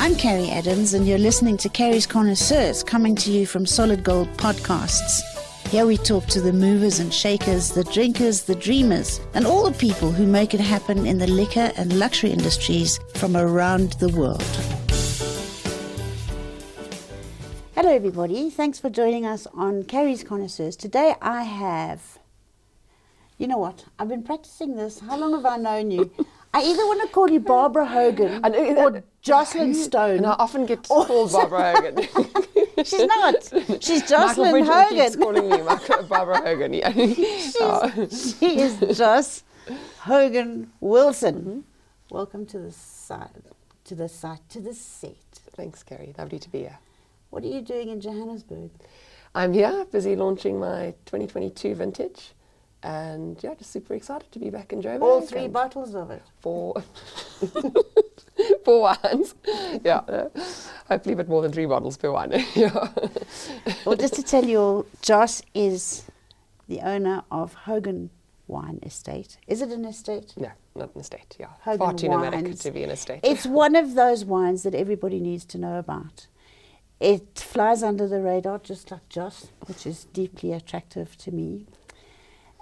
I'm Carrie Adams, and you're listening to Carrie's Connoisseurs, coming to you from Solid Gold Podcasts. Here we talk to the movers and shakers, the drinkers, the dreamers, and all the people who make it happen in the liquor and luxury industries from around the world. Hello everybody, thanks for joining us on Carrie's Connoisseurs. Today I have, you know what, I've been practicing this. How long have I known you? I either want to call you Barbara Hogan or Jocelyn Stone. And I often get called Barbara Hogan. She's not. She's Jocelyn Hogan. Keeps calling me Barbara Hogan. Yeah. She is Jos Hogan Wilson. Mm-hmm. Welcome to the set. Thanks, Carrie. Lovely to be here. What are you doing in Johannesburg? I'm here, busy launching my 2022 vintage. And yeah, just super excited to be back in Joburg. All 3 bottles of it? 4 wines. Yeah, hopefully a bit more than 3 bottles per wine. Yeah. Well, just to tell you all, Jos is the owner of Hogan Wine Estate. Is it an estate? No, not an estate, yeah. Hogan Far too nomadic Wines. to be an estate. It's one of those wines that everybody needs to know about. It flies under the radar, just like Jos, which is deeply attractive to me.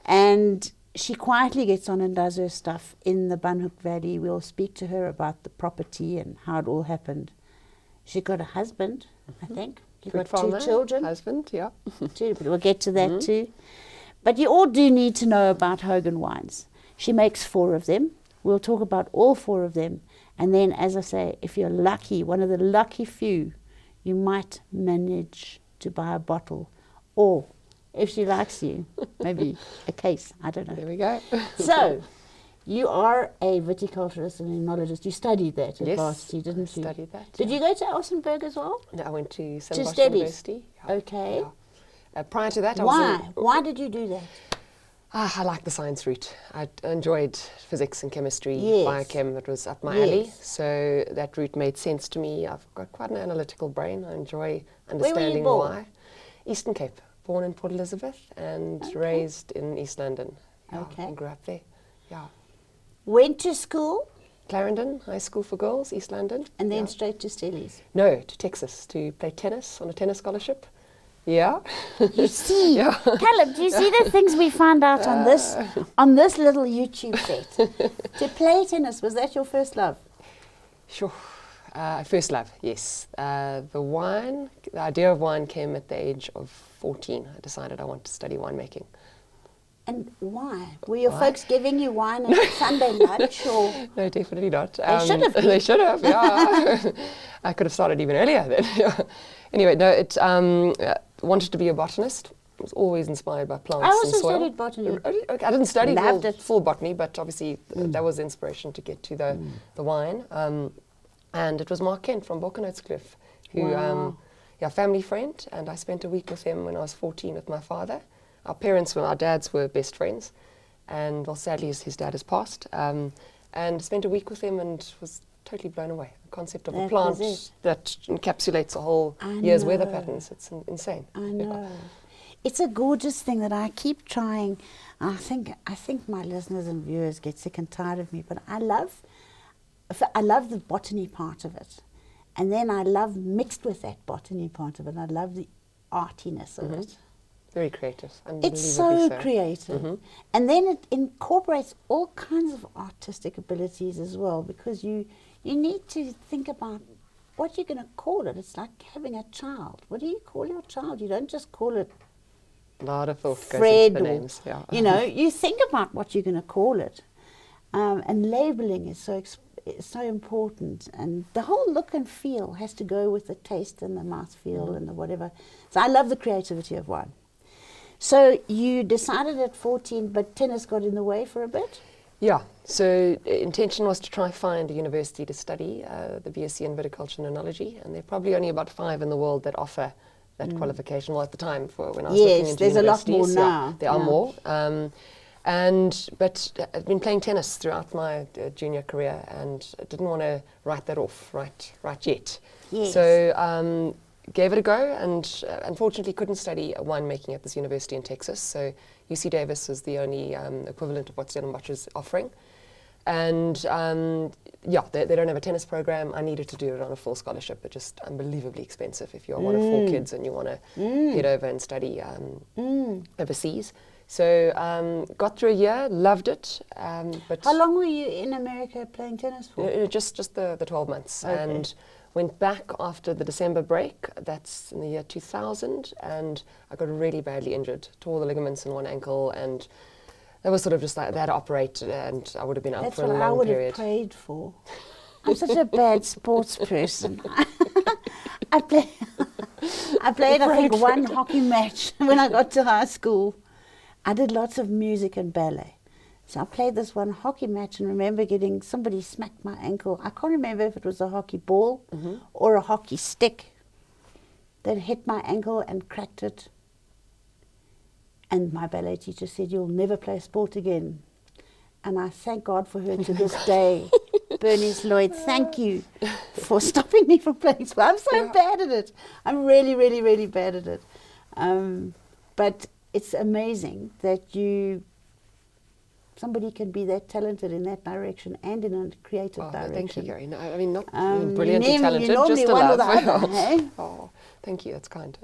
And she quietly gets on and does her stuff in the Bunhook Valley. We'll speak to her about the property and how it all happened. She got a husband, I think. You've got farmer, 2 children. Husband, yeah. 2, but we'll get to that too. But you all do need to know about Hogan wines. She makes 4 of them. We'll talk about all 4 of them. And then, as I say, if you're lucky, one of the lucky few, you might manage to buy a bottle, or if she likes you, maybe a case. I don't know. There we go. So, you are a viticulturist and enologist. You studied that at varsity, didn't you? Studied that. Did you go to Elsenburg as well? No, I went to To Stellenbosch studies? University. Yeah. Okay. Yeah. Prior to that, Why did you do that? I like the science route. I enjoyed physics and chemistry, Yes. biochem. That was up my Yes. alley. So that route made sense to me. I've got quite an analytical brain. I enjoy understanding born? why. Eastern Cape, born in Port Elizabeth and raised in East London. Yeah, Okay. and grew up there. Yeah. Went to school Clarendon High School for Girls, East London. and then Yeah. straight to Stellies. No, to Texas to play tennis on a tennis scholarship. Yeah. You see, Yeah. Caleb, do you see the things we find out on this little YouTube set? To play tennis, was that your first love? Sure. First love, yes. The idea of wine came at the age of 14. I decided I want to study winemaking. And why? Were your folks giving you wine at Sunday lunch, or? No, definitely not. They should have been. They should have, yeah. I could have started even earlier then. Yeah. Anyway, no, wanted to be a botanist. I was always inspired by plants I also and soil. studied botany. I didn't study Loved it. full botany, but obviously that was the inspiration to get to the wine. And it was Mark Kent from Balkanotskloof, who, Wow. family friend, and I spent a week with him when I was 14 with my father. Our dads were best friends, and well, sadly his dad has passed. And spent a week with him and was totally blown away. The concept of a That plant was it. that encapsulates a whole I year's weather know. patterns. It's insane. I Yeah. know. It's a gorgeous thing that I keep trying. I think my listeners and viewers get sick and tired of me, but I love the botany part of it. And then I love, mixed with that botany part of it, I love the artiness of it. Very creative. It's so unbelievably creative. Mm-hmm. And then it incorporates all kinds of artistic abilities as well, because you need to think about what you're going to call it. It's like having a child. What do you call your child? You don't just call it A lot of thought goes Fred into the or, names. Yeah. you know, you think about what you're going to call it. And labeling is so important. And the whole look and feel has to go with the taste and the mouthfeel and the whatever. So I love the creativity of wine. So you decided at 14, but tennis got in the way for a bit? Yeah, so intention was to try find a university to study the BSc in Viticulture and Enology, and there are probably only about 5 in the world that offer that qualification. Well, at the time, for when I was looking into there's a lot more universities, now. yeah, there are more. But I've been playing tennis throughout my junior career, and I didn't want to write that off right yet. Yes. So gave it a go, and unfortunately couldn't study winemaking at this university in Texas. So UC Davis was the only equivalent of what Stellenbosch is offering. And yeah, they don't have a tennis program. I needed to do it on a full scholarship, but just unbelievably expensive if you're one of 4 kids and you want to head over and study overseas. So got through a year, loved it. But How long were you in America playing tennis for? Just the 12 months. Okay. And went back after the December break. That's in the year 2000. And I got really badly injured, tore the ligaments in one ankle, and that was sort of just like they had to operate, and I would have been out That's for a what long I would period. have prayed for. I'm such a bad sports person. I played, I think, one hockey match when I got to high school. I did lots of music and ballet. So I played this one hockey match and remember getting, somebody smacked my ankle. I can't remember if it was a hockey ball or a hockey stick that hit my ankle and cracked it. And my ballet teacher said, "You'll never play sport again." And I thank God for her to this day. Bernice Lloyd, thank you for stopping me from playing sport. I'm so bad at it. I'm really, really, really bad at it. But it's amazing that somebody can be that talented in that direction and in a creative direction. Thank you, Gary. No, I mean, not brilliantly talented, normally just a one or love. the other, hey? Oh, thank you, that's kind.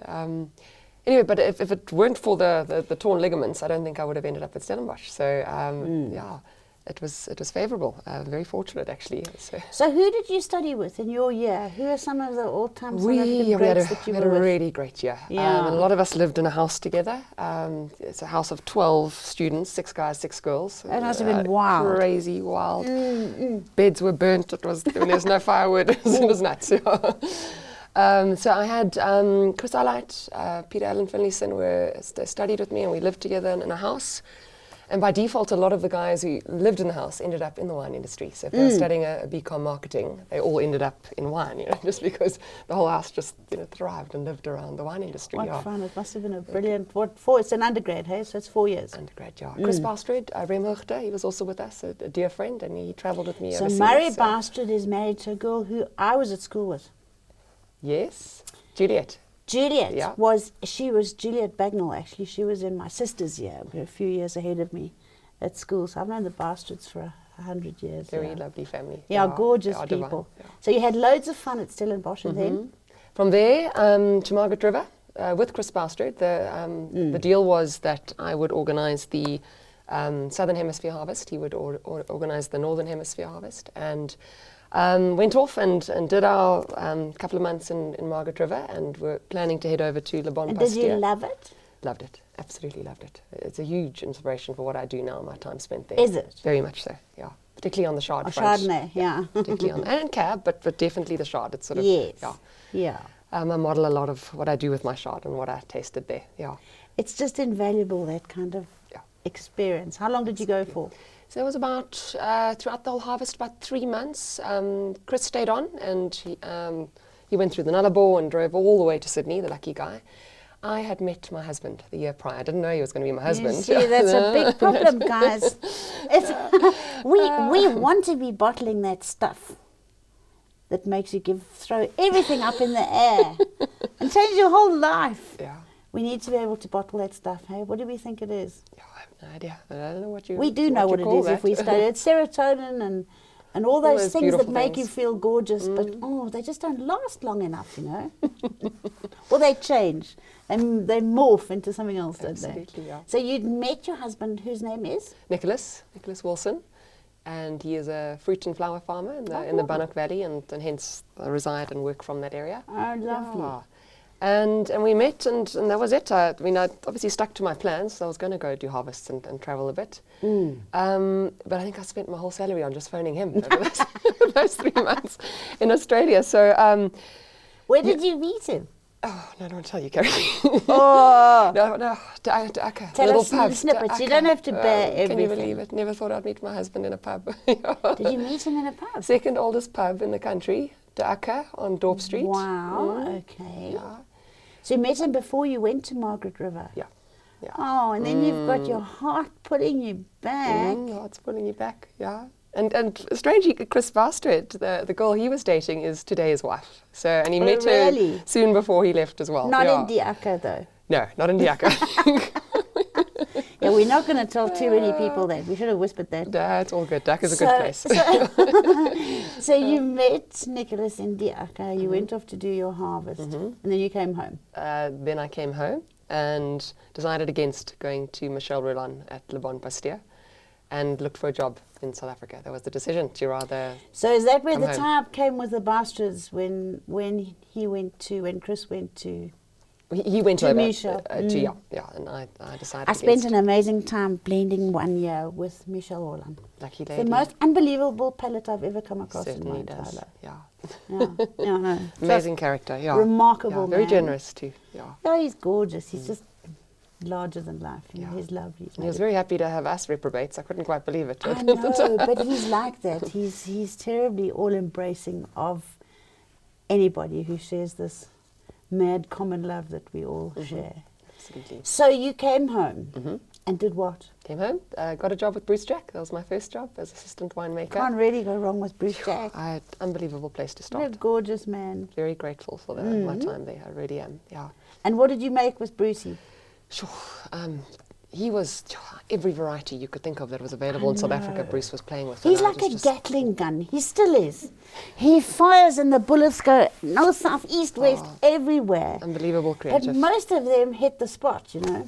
Anyway, but if it weren't for the torn ligaments, I don't think I would have ended up at Stellenbosch. So yeah, it was favourable. Very fortunate, actually. So who did you study with in your year? Who are some of the all-time South African we had greats that you a were with? really great year. Yeah. And a lot of us lived in a house together. It's a house of 12 students, 6 guys, 6 girls. That must have been wild. Crazy wild. Beds were burnt. It was when there's no firewood. It was nuts. So I had Chris Allight, Peter Allen Finlayson studied with me, and we lived together in a house. And by default, a lot of the guys who lived in the house ended up in the wine industry. So if they were studying a BCom marketing, they all ended up in wine, just because the whole house just thrived and lived around the wine industry. What fun. It must have been a brilliant, it's an undergrad, hey? So it's 4 years. Undergrad, yeah. Chris Bastard, Rem Hoogte, he was also with us, a dear friend, and he travelled with me So overseas. Murray Bastard is married to a girl who I was at school with. Yes, Juliet. Juliet Yeah. was Juliet Bagnall, actually. She was in my sister's year, a few years ahead of me at school. So I've known the Bastards for 100 years. Very lovely family. Yeah, gorgeous they are people. divine, yeah. So you had loads of fun at Stellenbosch and then? From there to Margaret River with Chris Bastard. The deal was that I would organise the Southern Hemisphere harvest. He would organise the Northern Hemisphere harvest. And went off and did our couple of months in Margaret River, and we're planning to head over to Le Bon And Pasteur. did you love it? Loved it, absolutely loved it. It's a huge inspiration for what I do now, my time spent there. Is it? Very much so, yeah. Particularly on the Chard front. Chardonnay, yeah. Particularly on, and Cab, but definitely the Chard. It's sort of, Yes. yeah. Yeah. I model a lot of what I do with my Chard and what I tasted there, yeah. It's just invaluable, that kind of experience. How long did you go for? So it was about, throughout the whole harvest, about 3 months. Chris stayed on, and he went through the Nullarbor and drove all the way to Sydney, the lucky guy. I had met my husband the year prior. I didn't know he was going to be my husband. You see, that's a big problem, guys. We want to be bottling that stuff that makes you throw everything up in the air and change your whole life. Yeah. We need to be able to bottle that stuff, hey? What do we think it is? Yeah, I have no idea. I don't know what you We do know what it is if we study it. It's serotonin and all those things that make you feel gorgeous, but they just don't last long enough, Or they change and they morph into something else, don't they? Absolutely, yeah. So you'd met your husband, whose name is? Nicholas Wilson, and he is a fruit and flower farmer in the Bannock Valley, and hence I reside and work from that area. Oh, lovely. Yeah. And we met, and that was it. I obviously stuck to my plans. So I was going to go do harvests and travel a bit. But I think I spent my whole salary on just phoning him over those 3 months in Australia. So where did you meet him? Oh, no, I don't want to tell you, Carrie. Oh. No, Akka. Tell little us pub, snippets. You don't have to bear everything. Can you believe it? Never thought I'd meet my husband in a pub. Did you meet him in a pub? Second oldest pub in the country, De Akka on Dorp Street. Wow, okay. Yeah. So you met him before you went to Margaret River? Yeah. Oh, and then you've got your heart pulling you back. Heart's pulling you back, yeah. And strangely, Chris Bastard, the girl he was dating, is today his wife. So, and he met her soon before he left as well. Not in De Akka, though. No, not in De Akka. Yeah, we're not going to tell too many people that. We should have whispered that. That's all good. Dak is a good place. So you met Nicholas in Diaka. You went off to do your harvest, and then you came home. Then I came home and decided against going to Michel Roland at Le Bon Pasteur and looked for a job in South Africa. That was the decision to rather. So is that where come the home. tie-up came with the Basters when Chris went to? He went To over Michel. and I decided. I spent against. an amazing time blending 1 year with Michel Roland. Lucky It's lady. the most unbelievable palette I've ever come across in my Certainly entire does. life. Yeah. Yeah, no. Amazing character. Yeah. Remarkable Yeah, very man. generous too. Yeah. Oh, he's gorgeous. He's just larger than life. You know, Yeah. he's lovely. He's And he was made very happy to have us reprobates. I couldn't quite believe it. I know, but he's like that. He's terribly all-embracing of anybody who shares this mad common love that we all share. Absolutely. So you came home and did what? Came home, got a job with Bruce Jack. That was my first job as assistant winemaker. Can't really go wrong with Bruce Jack. I had an unbelievable place to What a start. gorgeous man. Very grateful for my time there. I really am. Yeah. And what did you make with Brucey? Sure. He was every variety you could think of that was available in South Africa. Bruce was playing with. He's and I like was a just- Gatling gun. He still is. He fires and the bullets go north, south, east, west, everywhere. Unbelievable But creative. most of them hit the spot, you know.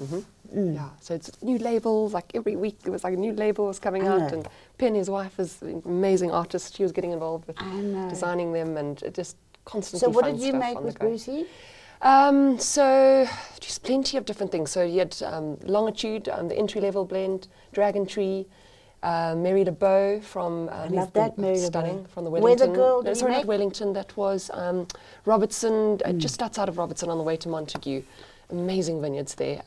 Yeah, so it's new labels. Like every week, there was like a new label was coming I out, know. and Penn, his wife, is an amazing artist. She was getting involved with I know. designing them, and it just constantly. So what fun did you stuff make on the with go. Brucey? So just plenty of different things. So he had Longitude, the entry-level blend, Dragon Tree, Mary de Beau from I who's love the- that Mary de Beau. stunning from the Where Wellington. the girl no, did you sorry, not make? Wellington. That was Robertson, just outside of Robertson on the way to Montague. Amazing vineyards there.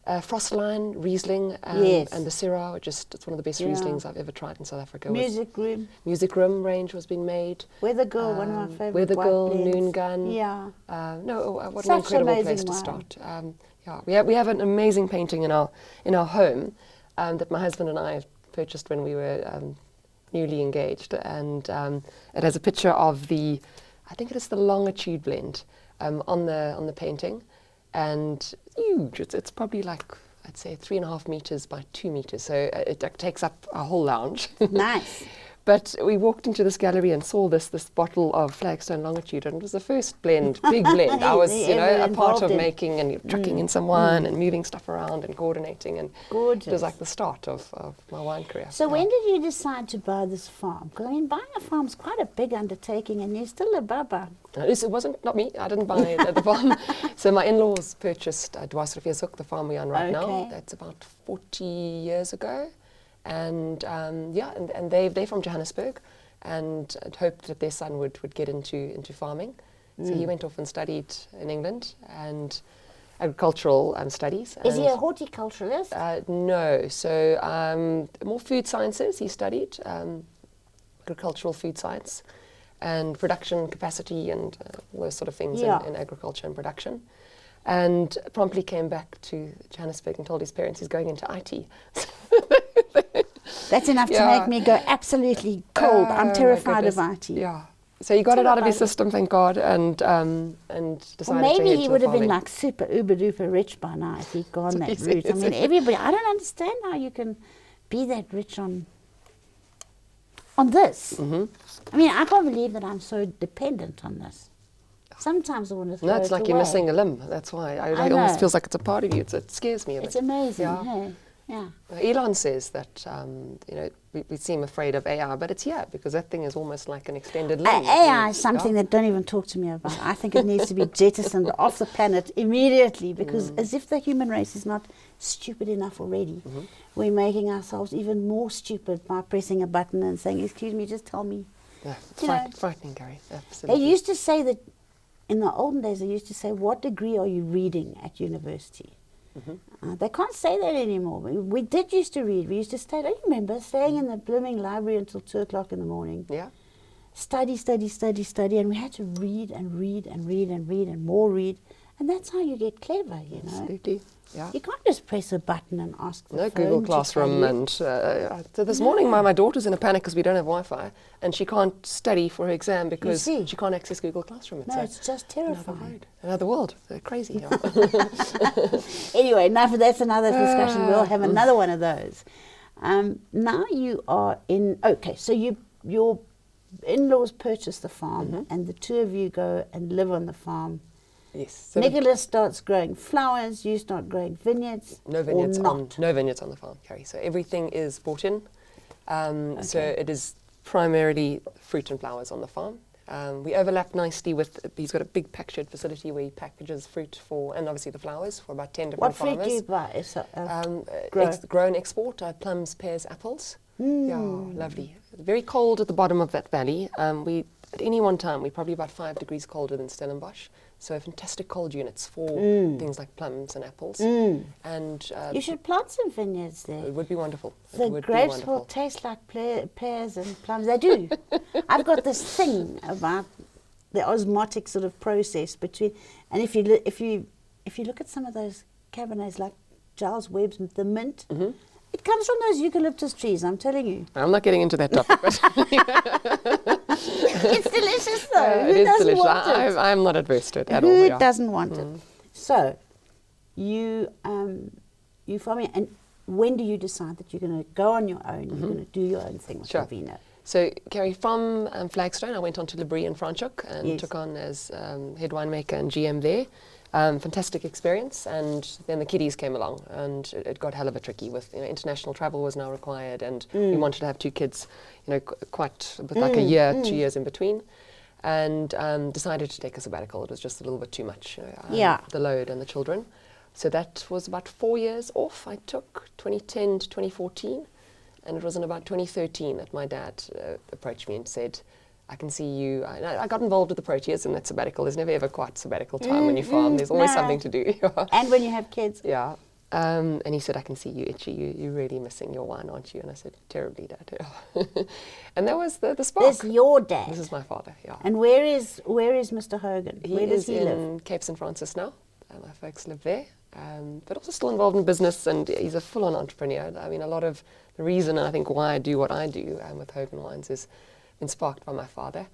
Frostline, Riesling, Yes. and the Syrah. It's one of the best Yeah. Rieslings I've ever tried in South Africa. Music Room. Music Room range was being made. Weather Girl, one of my favourite Weather white Girl, blends. Noon Gun. Yeah. What Such an incredible amazing place to wine. start. Yeah, we have an amazing painting in our home that my husband and I purchased when we were newly engaged, and it has a picture of I think it is the Longitude blend on the painting, and huge. It's probably like, I'd say 3.5 meters by 2 meters, so it takes up a whole lounge. Nice. But we walked into this gallery and saw this bottle of Flagstone Longitude, and it was the first big blend. I was, Ever a part involved of in. making and trucking in some wine and moving stuff around and coordinating, and it Gorgeous. was like the start of my wine career. So Yeah. when did you decide to buy this farm? Because I mean, buying a farm is quite a big undertaking, and you're still a baba. It wasn't, not me, I didn't buy it at the farm. So my in-laws purchased Dwarsrifiershoek, the farm we're on right now. Okay. That's about 40 years ago. And and they're from Johannesburg, and had hoped that their son would get into farming. So he went off and studied in England and agricultural studies. Is he and, a horticulturalist? No, so more food sciences. He studied agricultural food science and production capacity and all those sort of things Yeah. in agriculture and production. And promptly came back to Johannesburg and told his parents he's going into IT. That's enough to Yeah. make me go absolutely cold. Oh, I'm my terrified of goodness. IT. Yeah. So he got it out of his Terrified. system, thank God, and Or decided to maybe head he to would the have been farming. like super uber duper rich by now if he'd gone that Yes, route. I yes, mean, yes. everybody. I don't understand how you can be that rich on this. Mm-hmm. I mean, I can't believe that I'm so dependent on this. Sometimes I want to throw No, it's it like away. you're missing a limb. That's why. I It almost know. feels like it's a part of you. It scares me a It's bit. amazing. Yeah. Hey? Yeah. Elon says that we seem afraid of AI, but it's here because that thing is almost like an extended limb. AI is something that don't even talk to me about. I think it needs to be jettisoned off the planet immediately because as if the human race is not stupid enough already, we're making ourselves even more stupid by pressing a button and saying, excuse me, just tell me. Yeah, it's You know, frightening, Gary. They Absolutely. used to say that, in the olden days, they used to say, what degree are you reading at university? They can't say that anymore. We did used to read. We used to stay, don't you remember, staying in the blooming library until 2 o'clock in the morning. Yeah. Study, and we had to read and read and read and read and more read. And that's how you get clever, you know. Absolutely. Yeah. You can't just press a button and ask the No phone Google to Classroom, tell you. and so this morning my daughter's in a panic because we don't have Wi-Fi, and she can't study for her exam because see. she can't access Google Classroom. No, it's just terrifying. Another world. They're crazy. Anyway, enough. That's another discussion. We'll have another one of those. Now you are in. Okay, so your in-laws purchase the farm, and the two of you go and live on the farm. Yes. So Nicholas starts growing flowers. You start growing vineyards. no vineyards or not. no vineyards on the farm, Carrie. So everything is bought in. So Okay. it is primarily fruit and flowers on the farm. We overlap nicely with, he's got a big packaged facility where he packages fruit for, and obviously the flowers for about 10 different What farmers. fruit do you buy? It's grow. Grown export, plums, pears, apples. Yeah, lovely. Very cold at the bottom of that valley. At any one time, we're probably about 5 degrees colder than Stellenbosch. So fantastic cold units for things like plums and apples. And You should plant some vineyards there. it would be wonderful. It The would be grapes wonderful. will taste like pears and plums. They do. I've got this thing about the osmotic sort of process between, and if you look at some of those Cabernets like Giles Webb's, the mint, it comes from those eucalyptus trees. I'm telling you, I'm not getting into that topic, but it's delicious though. it Who is doesn't delicious. want it? I'm not adverse to it at all. Who Yeah. doesn't want it? So, you farming, and when do you decide that you're going to go on your own? You're going to do your own thing with Sure. the vino. So, Carrie, from Flagstone, I went on to Labrie and Franschhoek and Yes. took on as head winemaker and GM there. Fantastic experience, and then the kiddies came along, and it got hell of a tricky with international travel was now required, and we wanted to have 2 kids, quite with like a year, 2 years in between, and decided to take a sabbatical. It was just a little bit too much, the load and the children. So that was about 4 years off. I took 2010 to 2014, and it was in about 2013 that my dad approached me and said, I can see you. I got involved with the Proteas and that sabbatical. There's never ever quite sabbatical time when you farm. There's always something to do. And when you have kids. Yeah. And he said, I can see you itchy. You're really missing your wine, aren't you? And I said, terribly, Dad. And that was the spark. This is your dad. This is my father, yeah. And where is Mr. Hogan? Where does he live? in Cape St. Francis now. My folks live there. But also still involved in business, and he's a full-on entrepreneur. I mean, a lot of the reason I think why I do what I do with Hogan Wines is been sparked by my father.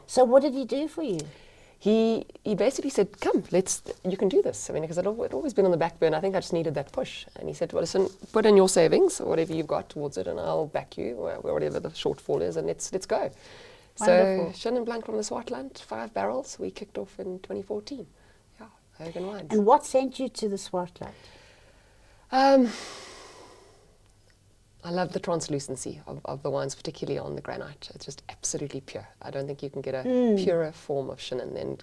So what did he do for you? He basically said, come, you can do this. I mean, because it always been on the back burner. I think I just needed that push. And he said, well, listen, put in your savings, or whatever you've got towards it, and I'll back you, or whatever the shortfall is, and let's go. Wonderful. So, Chenin Blanc from the Swartland, 5 barrels. We kicked off in 2014. Yeah, Hogan Wines. And what sent you to the Swartland? I love the translucency of the wines, particularly on the granite. It's just absolutely pure. I don't think you can get a purer form of Chenin than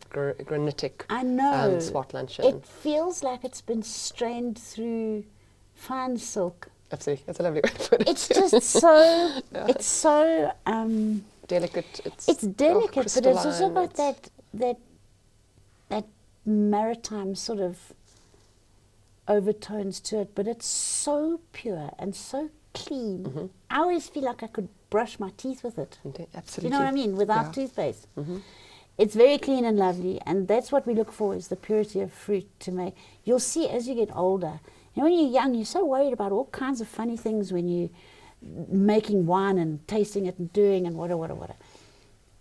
granitic I know. Swartland Chenin. It feels like it's been strained through fine silk. Absolutely, that's a lovely way to put it. It's just so, it's so, delicate. it's delicate, but it's also crystalline, got that maritime sort of overtones to it, but it's so pure and so clean. I always feel like I could brush my teeth with it. Absolutely. Do you know what I mean? Without toothpaste. Mm-hmm. It's very clean and lovely, and that's what we look for, is the purity of fruit to make. You'll see as you get older, when you're young, you're so worried about all kinds of funny things when you're making wine and tasting it and doing and whatever.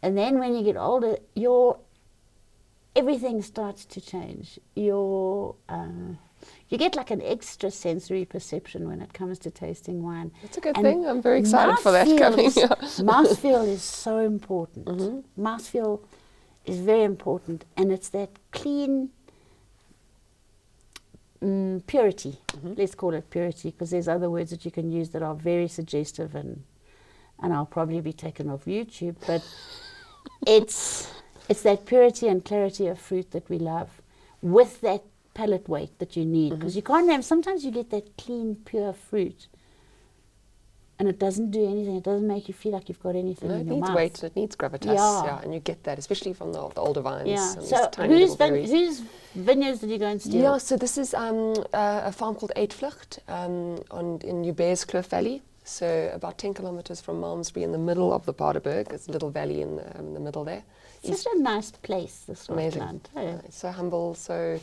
And then when you get older, everything starts to change. You get like an extra sensory perception when it comes to tasting wine. That's a good And thing. I'm very excited for that coming. Mouthfeel is so important. Mouthfeel is very important, and it's that clean purity. Let's call it purity, because there's other words that you can use that are very suggestive, and I'll probably be taken off YouTube, but it's that purity and clarity of fruit that we love, with that palate weight that you need, because you can't have, sometimes you get that clean, pure fruit and it doesn't do anything. It doesn't make you feel like you've got anything in your mouth. It needs weight, it needs gravitas, and you get that, especially from the older vines. Yeah. And So whose vineyards did you go and steal? Yeah, so this is a farm called Eetvlucht in Uber's Kloof Valley. So about 10 kilometers from Malmesbury, in the middle of the Paardeberg. It's a little valley in the middle there. Such a nice place, this amazing. Swartland. Oh. It's so humble, so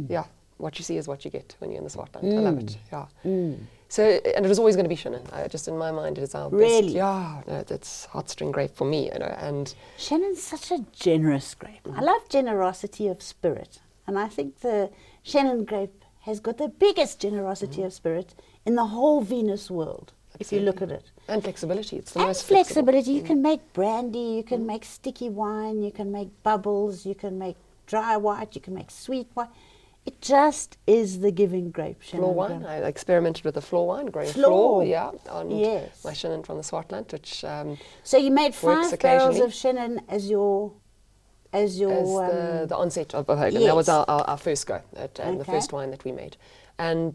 yeah, what you see is what you get when you're in the Swartland. I love it. Yeah. So, and it was always going to be Shannon. Just in my mind, it is our Really? best. Yeah, no, that's heartstring grape for me, and Shannon's such a generous grape. I love generosity of spirit. And I think the Shannon grape has got the biggest generosity of spirit in the whole Venus world, if you look at it. And flexibility. It's the And most flexibility. You can make brandy, you can make sticky wine, you can make bubbles, you can make dry white, you can make sweet wine. It just is the giving grape, Shannon. Floor wine. I experimented with the floor wine, growing Floor. floor, on Yes. my Shannon from the Swartland, which So you made works 5 barrels occasionally. of Shannon as your as the onset of Hogan. Yes. That was our first go at the Okay. first wine that we made. And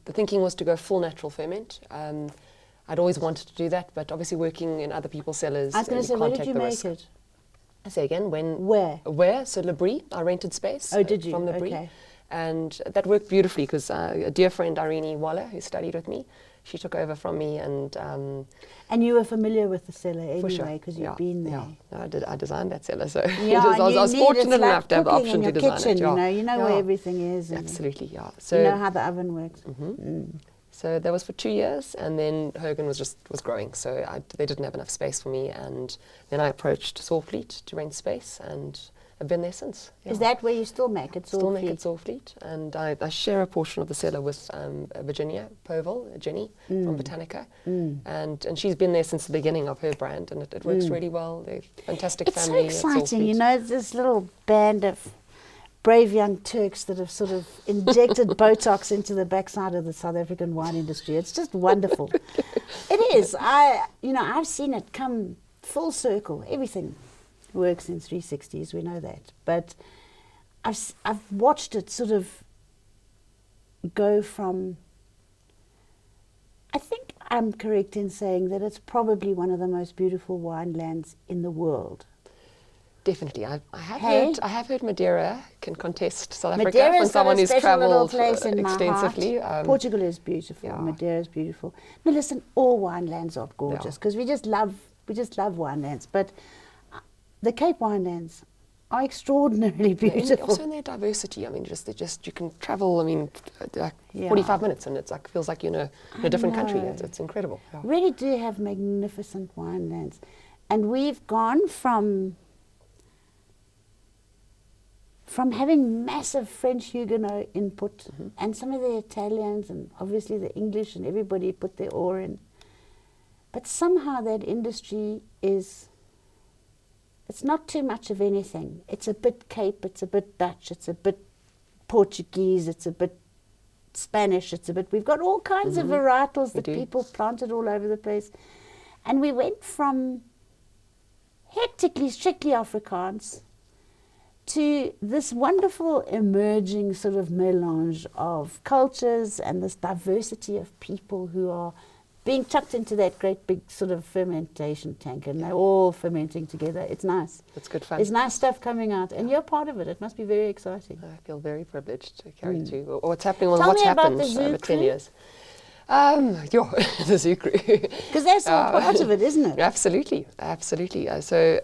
the thinking was to go full natural ferment. I'd always wanted to do that, but obviously working in other people's cellars, I was going to say, where did you make risk. it? I say again, Where? Where? So Le Brie, I rented space. Oh, did you? From Le Brie. Okay. And that worked beautifully because a dear friend, Irene Waller, who studied with me, she took over from me and... And you were familiar with the cellar for sure. anyway, because you've been there. Yeah, no, I designed that cellar, so Yeah, I was fortunate it's like enough to have the cooking option in to your design kitchen, it. you know where everything is. And Absolutely, yeah. you So know how the oven works. So that was for 2 years, and then Hogan was growing, so they didn't have enough space for me, and then I approached Sawfleet to rent space, and I've been there since. Yeah. Is that where you still make it? Still make it Sawfleet, and I share a portion of the cellar with Virginia Poville, Jenny from Botanica, and she's been there since the beginning of her brand, and it works really well. They're a fantastic It's family. so at exciting, you Sawfleet. know, this little band of brave young Turks that have sort of injected Botox into the backside of the South African wine industry. It's just wonderful. It is. I've seen it come full circle. Everything works in 360s, we know that. But I've watched it sort of go from, I think I'm correct in saying that it's probably one of the most beautiful winelands in the world. Definitely, I Hey? have heard Madeira can contest South Africa Madeiras from someone got a who's special little travelled place in my extensively. heart. Portugal is beautiful. yeah. Madeira is beautiful. No, listen, all winelands are gorgeous Yeah. because we just love winelands. But the Cape winelands are extraordinarily beautiful. Also in their diversity. I mean, you can travel. I mean, like Yeah. 45 minutes, and it's like feels like you're in a different country. know. It's incredible. Yeah. Really do have magnificent winelands, and we've gone from having massive French Huguenot input, and some of the Italians, and obviously the English, and everybody put their oar in. But somehow that industry it's not too much of anything. It's a bit Cape, it's a bit Dutch, it's a bit Portuguese, it's a bit Spanish, we've got all kinds of varietals that do. people planted all over the place. And we went from hectically, strictly Afrikaans to this wonderful emerging sort of melange of cultures and this diversity of people who are being chucked into that great big sort of fermentation tank, and they're all fermenting together. It's nice. It's good fun. There's nice stuff coming out, and you're part of it. It must be very exciting. I feel very privileged to carry to what's happening on Tell what's me about happened the zoo over 10 crew. years. The zoo crew. Because that's all part of it, isn't it? Absolutely. So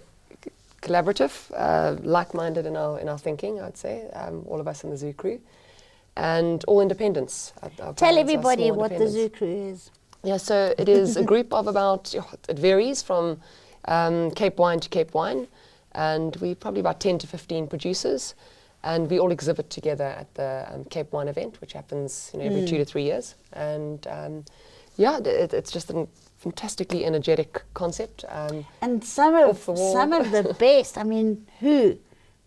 collaborative, like-minded in our thinking, I'd say, all of us in the zoo crew, and all independents. Our Tell parents are everybody small what the independents. zoo crew is. Yeah, so it is a group of about, it varies from Cape wine to Cape wine, and we're probably about 10 to 15 producers, and we all exhibit together at the Cape Wine event, which happens every 2 to 3 years. And it's just a fantastically energetic concept. And some Off the of wall. the best. I mean, who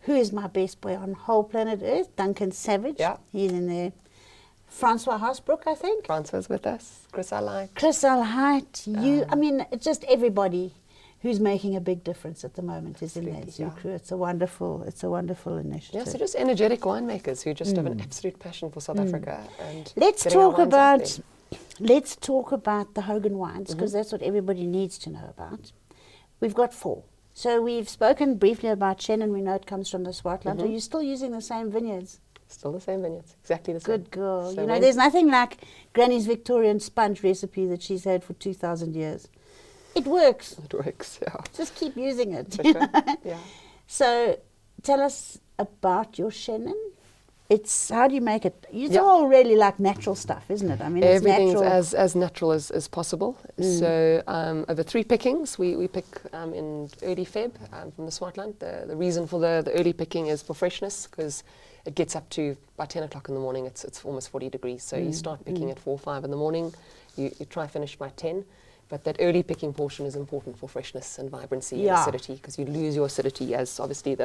is my best boy on whole planet Earth? Duncan Savage. Yeah. He's in there. Francois Hasbrook, I think. Francois with us, Chris Alike. Chris Alheit. I mean, it's just everybody who's making a big difference at the moment is in that Absolutely, zoo yeah. crew. It's a wonderful initiative. Yeah, so just energetic winemakers who just have an absolute passion for South Africa. And Let's getting our talk wines out about there. let's talk about the Hogan wines, because that's what everybody needs to know about. We've got 4. So we've spoken briefly about Shannon. We know it comes from the Swartland. Are you still using the same vineyards? Still the same vineyards, exactly the same. Good girl. So You know, when- there's nothing like Granny's Victorian sponge recipe that she's had for 2,000 years. It works. It works, yeah. Just keep using it. For sure. Yeah. So tell us about your Shannon. it's, how do you make it? It's Yeah. all really like natural stuff, isn't it? I mean, it's Everything's natural. as natural as possible. So over 3 pickings, we pick in early Feb from the Swartland. The reason for the early picking is for freshness, because it gets up to, by 10 o'clock in the morning, it's almost 40 degrees. So you start picking at 4 or 5 in the morning, you try finish by 10. But that early picking portion is important for freshness and vibrancy and acidity, because you lose your acidity as obviously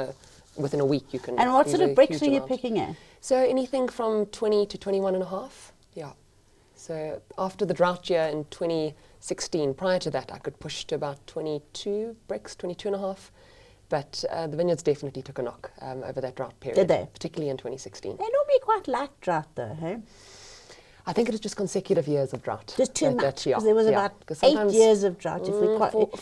within a week you can. And what lose sort a of bricks huge are you amount. picking at? So anything from 20 to 21 and a half, yeah. So after the drought year in 2016, prior to that, I could push to about 22 bricks, 22 and a half. But the vineyards definitely took a knock over that drought period. Did they? Particularly in 2016. They normally quite like drought though, hey? I think it was just consecutive years of drought. Just too much, because yeah, there was about 8 sometimes, years of drought. If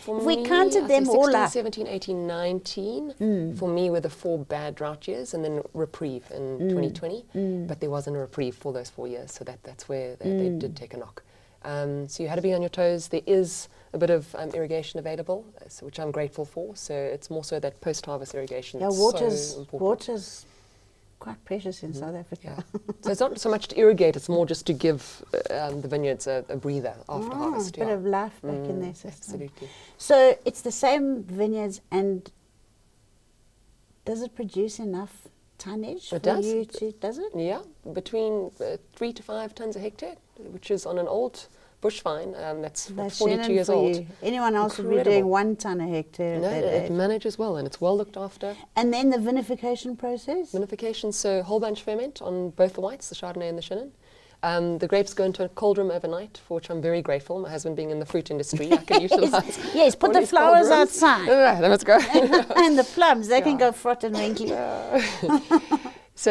we me, counted I'd them say all 16, up. 17, 18, 19, for me were the 4 bad drought years, and then reprieve in 2020. But there wasn't a reprieve for those 4 years, so that's where they did take a knock. So you had to be on your toes. There is a bit of irrigation available, which I'm grateful for. So it's more so that post-harvest irrigation that's so important. Water's quite precious in South Africa. Yeah. So it's not so much to irrigate, it's more just to give the vineyards a breather after harvest. A bit of life back in their system. Absolutely. So it's the same vineyards, and does it produce enough tonnage It for does. you to, does it? Yeah, between 3 to 5 tons a hectare, which is on an old bush vine that's 42 years for old. you. Anyone else would be Incredible. doing 1 ton a hectare No, at that it age. manages well, and it's well looked after. And then the vinification process? Vinification, so whole bunch ferment on both the whites, the Chardonnay and the Chenin. The grapes go into a cold room overnight, for which I'm very grateful. My husband being in the fruit industry, I can utilise. Yes, put all the these cold flowers rooms. outside. No, let's go. And the plums, they can Yeah. go frot and wrinkly. So,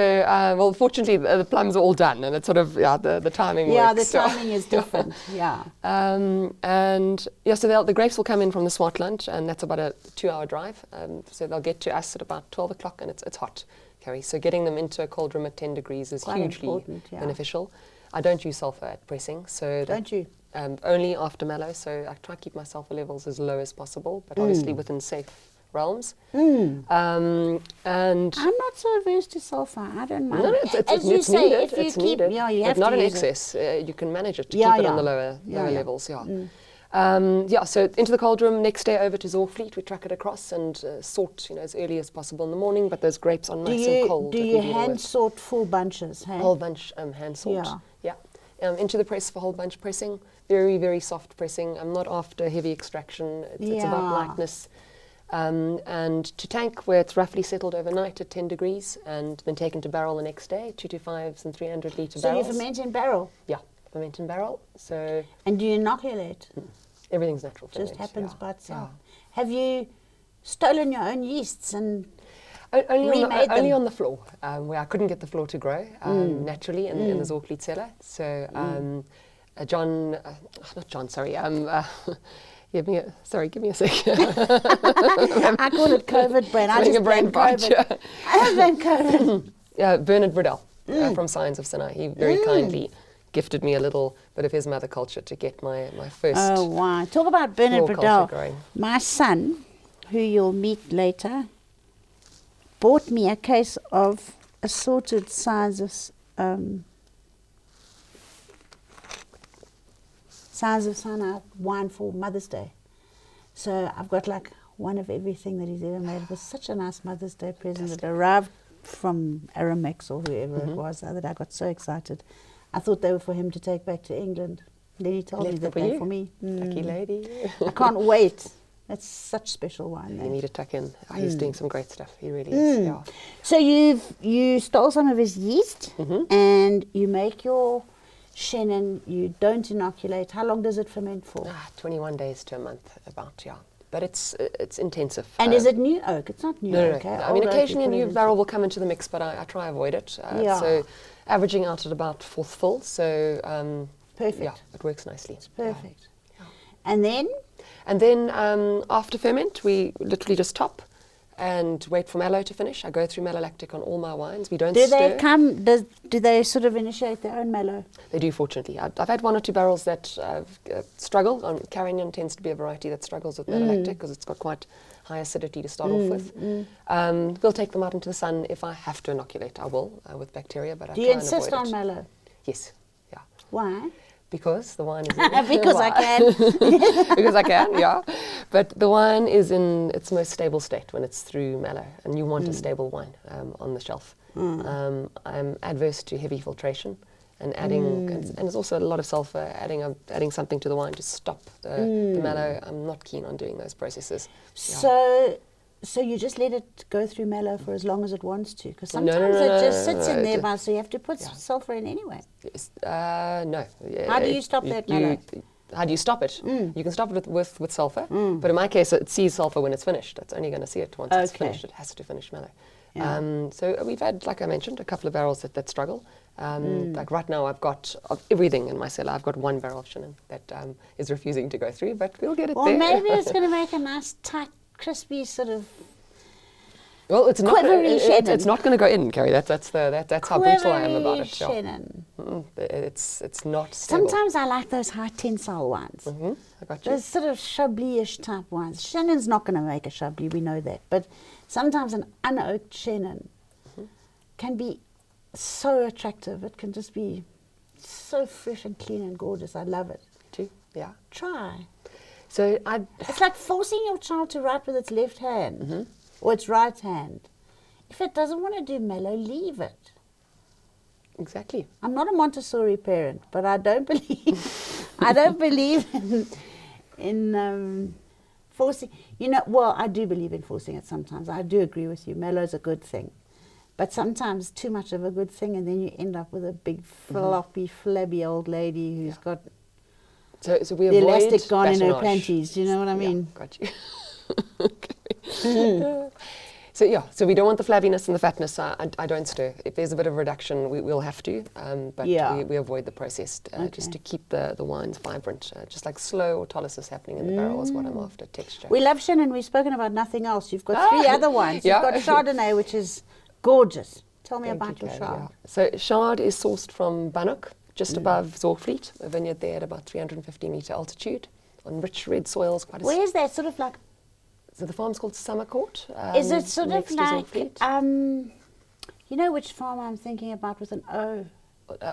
well, fortunately, the plums are all done, and it's sort of, the timing Yeah, works. the timing is different, yeah. And, so the grapes will come in from the Swartland, and that's about a 2-hour drive. So they'll get to us at about 12 o'clock, and it's hot, Carrie. So getting them into a cold room at 10 degrees is Quite hugely important, yeah. beneficial. I don't use sulphur at pressing, so Don't you? only after mallow. So I try to keep my sulphur levels as low as possible, but obviously within safe realms. And I'm not so averse to sulphur. I don't mind. no, As you it's say, needed. if you It's keep, needed, yeah, you but have not to in use it. excess. You can manage it to Yeah, keep it on yeah. the lower Yeah. levels. So into the cold room. Next day over to Zorfleet. We truck it across and sort, as early as possible in the morning. But those grapes are nice and cold. Do that you we're dealing hand with. sort full bunches? Hey? Whole bunch hand sort. Yeah. Into the press for whole bunch pressing. Very, very soft pressing. I'm not after heavy extraction. It's about Yeah. lightness. And to tank, where it's roughly settled overnight at 10 degrees, and then taken to barrel the next day, 225s and 300 litre So barrels. you ferment in barrel? Yeah, ferment in barrel. So And do you inoculate? everything's natural Just ferment. happens yeah. by itself. Yeah. Have you stolen your own yeasts and Only remade only them? on the floor, where I couldn't get the floor to grow naturally in the Zorfleet cellar. So John, not John, sorry. Give me a sec. I call it COVID brain. I Having just a brain blame fart, COVID. I blame COVID. Bernard Bradell from Science of Sinai. He very kindly gifted me a little bit of his mother culture to get my first. Oh, wow. Talk about Bernard Floor culture Bradell. growing. My son, who you'll meet later, bought me a case of assorted sizes Sons of Sinai wine for Mother's Day. So I've got like one of everything that he's ever made. It was such a nice Mother's Day present. It arrived from Aramex or whoever it was the other day. I got so excited. I thought they were for him to take back to England. Then he told me Left that them for they're you. for me. Lucky lady. I can't wait. That's such special wine. You that. need to tuck in. He's doing some great stuff. He really is. Yeah. So you stole some of his yeast and you make your Chenin. You don't inoculate. How long does it ferment for? 21 days to a month, about, yeah. But it's intensive. And is it new oak? It's not new No. oak. eh? I mean, Old oak, occasionally a you put it new in- barrel will come into the mix, but I try avoid it. Yeah. So averaging out at about fourth full. So Perfect. yeah, it works nicely. It's perfect. And then And then after ferment, we literally just top. and wait for mallow to finish. I go through malolactic on all my wines. We don't Do stir. they come? Do they sort of initiate their own mallow? They do, fortunately. I've had 1 or 2 barrels that struggle. Carignan tends to be a variety that struggles with malolactic because it's got quite high acidity to start off with. We'll take them out into the sun. If I have to inoculate, I will with bacteria. But Do I you try and insist avoid on it. mallow? Yes. Yeah. Why? Because the wine is Because I can. because I can, yeah. But the wine is in its most stable state when it's through mallow, and you want a stable wine on the shelf. I'm adverse to heavy filtration and adding, and there's also a lot of sulfur. Adding something to the wine to stop the mallow. I'm not keen on doing those processes. Yeah. So you just let it go through mallow for as long as it wants to, because No, sometimes no, it no, just no, sits no, in there, it- so you have to put sulfur in anyway. Yes, no. How do you stop that mallow? How do you stop it? You can stop it with sulfur, but in my case, it sees sulfur when it's finished. It's only going to see it once it's Okay. finished. It has to finish mallow. Yeah. So we've had, like I mentioned, a couple of barrels that struggle. Like right now, I've got of everything in my cellar. I've got 1 barrel of Chenin that is refusing to go through, but we'll get it Well, there. maybe it's going to make a nice, tight, crispy sort of Well, it's not. quivery It's Chenin. not going to go in, Carrie. That's how brutal I am about it. Yeah. Chenin. It's not stable. Sometimes I like those high tensile wines. I got you. Those sort of Chablis-ish type wines. Chenin's not going to make a Chablis, we know that. But sometimes an unoaked Chenin can be so attractive. It can just be so fresh and clean and gorgeous. I love it. Too. Yeah. Try. So It's like forcing your child to write with its left hand or its right hand. If it doesn't want to do mallow, leave it. exactly. I'm not a Montessori parent, but I don't believe in forcing. Well, I do believe in forcing it sometimes. I do agree with you. Mellow's a good thing, but sometimes too much of a good thing, and then you end up with a big floppy, flabby old lady who's got So we the avoid elastic gone in her batonnage. panties. Do you know what I mean? Yeah, got you. Okay. So we don't want the flabbiness and the fatness. I don't stir. If there's a bit of reduction, we'll have to. But we avoid the processed just to keep the wines vibrant. Just like slow autolysis happening in the barrel is what I'm after. Texture. We love Chenin. We've spoken about nothing else. You've got 3 other wines. Yeah. You've got Chardonnay, which is gorgeous. Tell me Thank about you, your Carrie, Chard. yeah. So Chard is sourced from Bannock, just above Zorgvliet, a vineyard there at about 350 metre altitude, on rich red soils. Where is that? Sort of like, So the farm's called Summer Court. is it sort of next to like, Zorgvliet. you know which farm I'm thinking about with an O?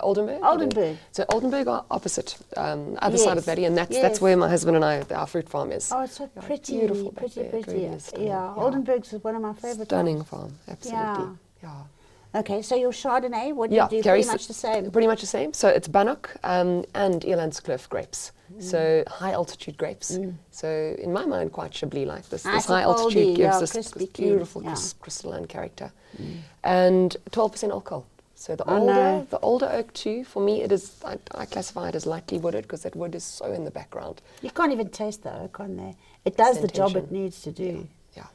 Oldenburg? Oldenburg. So Oldenburg are opposite, other Yes, side of the valley, and that's yes. where my husband and I, our fruit farm is. Oh, it's so Yeah, pretty, beautiful back pretty, there. It pretty. really is stunning, Yeah, yeah. Oldenburg's one of my favourite. Stunning farm, absolutely. Yeah. Okay, so your Chardonnay, what do you do? Carrie, Pretty much the same. Pretty much the same. So it's Bannock and Elandskloof grapes. So high altitude grapes. So in my mind, quite Chablis-like. This Nice high and altitude foldy, gives yeah, this crispy, clean, beautiful yeah. crystalline character. And 12% alcohol. So the no. older oak too, for me, it is. I classify it as lightly wooded because that wood is so in the background. You can't even taste the oak on there. It does the job it intention. needs to do. Yeah,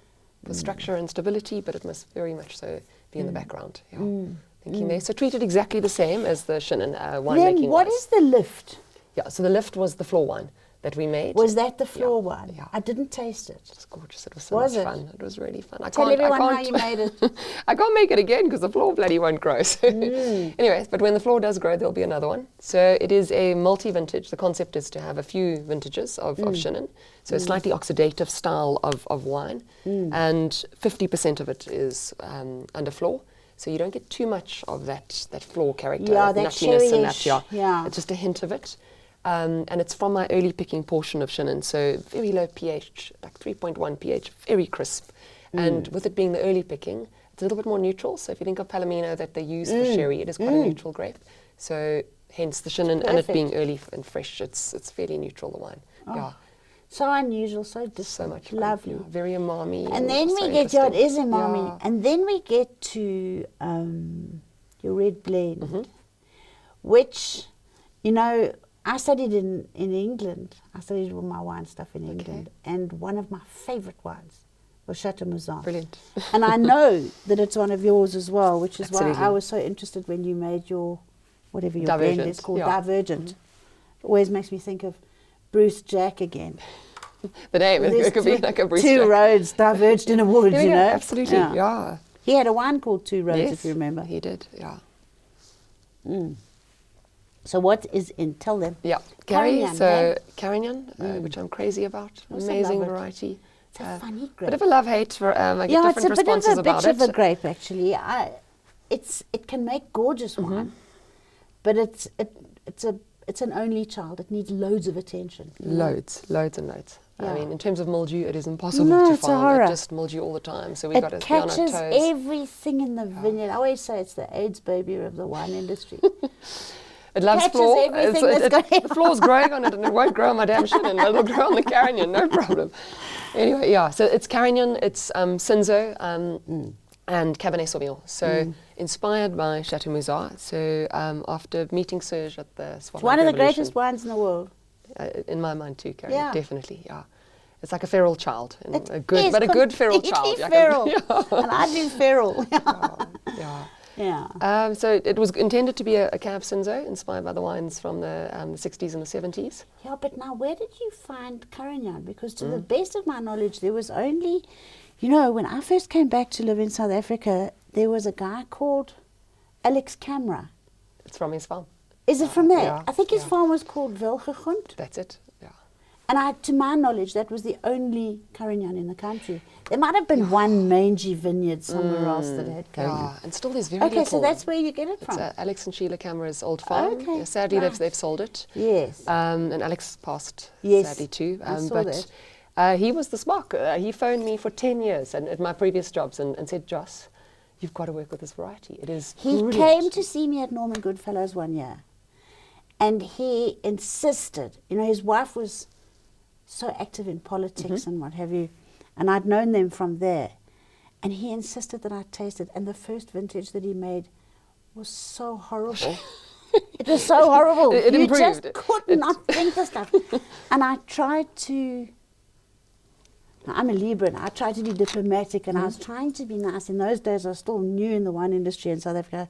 for structure and stability, but it must very much so be in the background. Yeah. Thinking there. So treated exactly the same as the Chenin winemaking. Then what is the lift? Yeah, so the lift was the floor wine that we made. Was that the floor one? Yeah. I didn't taste it. It was gorgeous. It was so Was much it? fun. It was really fun. Tell everyone how you made it. I can't make it again because the floor bloody won't grow. So anyways, but when the floor does grow, there'll be another one. So it is a multi-vintage. The concept is to have a few vintages of Chenin. So a slightly oxidative style of wine. And 50% of it is under floor. So you don't get too much of that floor character, Yeah, that nuttiness and that. sherryish, yeah. It's just a hint of it. And it's from my early picking portion of Chenin, so very low pH, like 3.1 pH, very crisp. And with it being the early picking, it's a little bit more neutral. So if you think of Palomino that they use for sherry, it is quite a neutral grape. So hence the Chenin and it Perfect. being early and fresh, it's fairly neutral, the wine. Yeah, So unusual, so different. so much fun, Lovely. yeah, very umami. And then so we get, yeah, it is interesting. umami. Yeah. And then we get to your red blend, which, you know, I studied in England. I studied all my wine stuff in England. And one of my favourite wines was Chateau Mouzon. Brilliant. And I know that it's one of yours as well, which is Absolutely. why I was so interested when you made your, whatever your blend Divergent, is called, yeah. Divergent. Always makes me think of Bruce Jack again. The name, There's it could be like a breast two jack. roads diverged in a wood, Yeah, you yeah, know. absolutely, yeah. He had a wine called Two Roads, Yes, if you remember. he did, yeah. So what is in? Tell them. Yeah, Gary, Carignan, so Carignan, which I'm crazy about. Also Amazing love it. variety. It's a funny grape. Bit of a love-hate. I get Yeah, it's different a bit of responses a about bitch of a it. grape, actually. It can make gorgeous wine, but it's an only child. It needs loads of attention. you know. Loads and loads. Yeah. I mean, in terms of mildew, it is impossible No, to it's a find. horror. It just mildew all the time, so we've got It to be on our catches toes. everything in the vineyard. I always say it's the AIDS baby of the wine industry. It loves catches floor. everything that's going The floor's growing on it, and it won't grow on my damn shit, and it'll grow on the Carignan, no problem. Anyway, yeah, so it's Carignan, it's Cinsault, and Cabernet Sauvignon. So inspired by Chateau Moussard. So after meeting Serge at the It's one of the greatest wines in the world. in my mind too, Carignan, Yeah. definitely, yeah. It's like a feral child, and It a good, is but a good feral completely child. feral. Yeah. And I do feral. Yeah. Yeah. So it was intended to be a Cab Cinsault, inspired by the wines from the 60s and the 70s. Yeah, but now where did you find Carignan? Because to the best of my knowledge, there was only, you know, when I first came back to live in South Africa, there was a guy called Alex Camera. It's from his farm. Is it from there? Yeah, I think his yeah. farm was called Welgegrond. That's it. Yeah. And to my knowledge, that was the only Carignan in the country. There might have been one mangy vineyard somewhere else that had Carignan. Yeah, and still there's very Okay, little. so that's where you get it It's from. Alex and Sheila Camera's old farm. Okay, Yeah, sadly, right. they've sold it. Yes. And Alex passed, Yes, sadly too. I saw but he was the spark. He phoned me for 10 years and at my previous jobs and said, Jos, you've got to work with this variety. It is He brilliant. came to see me at Norman Goodfellow's one year, and he insisted. You know, his wife was so active in politics and what have you, and I'd known them from there. And he insisted that I taste it, and the first vintage that he made was so horrible. It was so horrible. It you improved. just could not drink the stuff. And I tried to. I'm a Libra, and I tried to be diplomatic, and I was trying to be nice. In those days, I was still new in the wine industry in South Africa.